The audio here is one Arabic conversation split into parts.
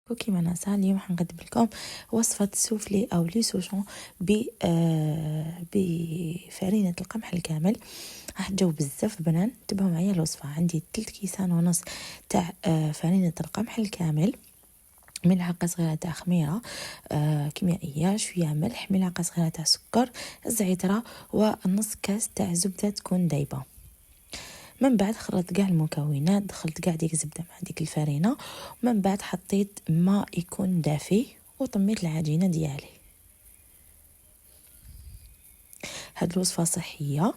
وكيما ناسا اليوم حنقدم لكم وصفة سوفلي أو لي سوشون بفرينة القمح الكامل. راح تجاوب بزاف بنان. انتبهوا معايا الوصفة. عندي 3 كيسان ونص تاع فرينة القمح الكامل، ملعقة صغيرة تاع خميرة كيميائية، شوية ملح، ملعقة صغيرة تاع سكر، الزعترة، ونص كاس تاع زبدة تكون دايبة. من بعد خلطت كاع المكونات، دخلت كاع ديك الزبده مع ديك الفرينه، ومن بعد حطيت ماء يكون دافي وطميت العجينه ديالي. هاد الوصفه صحيه.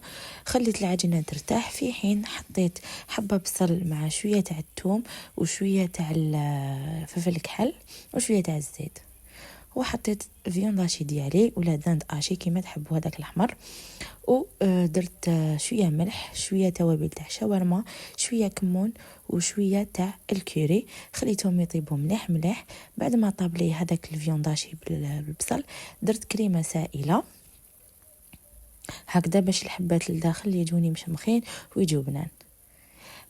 خليت العجينه ترتاح في حين حطيت حبه بصل مع شويه تاع الثوم وشويه تاع الفلفل الكحل وشويه تاع الزيت، وحطيت فيونداشي ديالي ولا داند اشي كيما تحبوا هذاك الاحمر، ودرت شويه ملح، شويه توابل تاع شاورما، شويه كمون وشويه تاع الكوري. خليتهم يطيبوا مليح مليح. بعد ما طاب لي هذاك الفيونداشي بالبصل درت كريمه سائله هكذا باش الحبات لداخل يجوني مشمخين ويجوا بنان.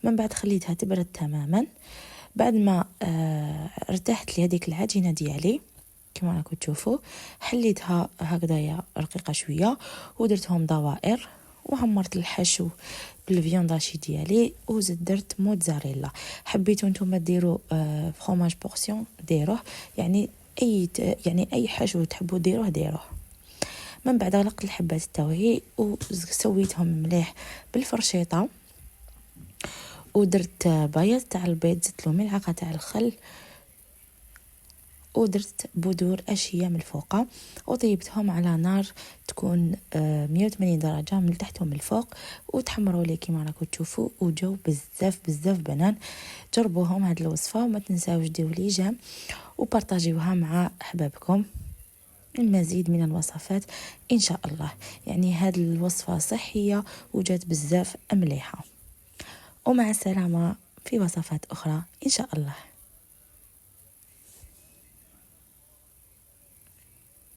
من بعد خليتها تبرد تماما. بعد ما ارتاحت لي هذيك العجينه ديالي كما راكم تشوفوا، حليتها هكذايا رقيقه شويه ودرتهم دوائر، وعمرت الحشو بالفيونداشي ديالي، وزدت درت موتزاريلا. حبيتوا نتوما ديروا فروماج بورسيون ديروه، يعني اي حشو تحبوا ديروه. من بعد غلقت الحبات التوعي وسويتهم مليح بالفرشيطه، ودرت بايض تاع البيض، زدت له ملعقه تاع الخل، ودرت بذور اشياء من الفوق، وطيبتهم على نار تكون 180 درجه من التحت ومن الفوق، وتحمروا لي كيما راكم تشوفوا، وجاو بزاف بنان. جربوهم هاد الوصفه وما تنساوش ديروا لي جيم وبارطاجيوها مع احبابكم. المزيد من الوصفات ان شاء الله. يعني هاد الوصفه صحيه وجات بزاف مليحه. ومع السلامه في وصفات اخرى ان شاء الله.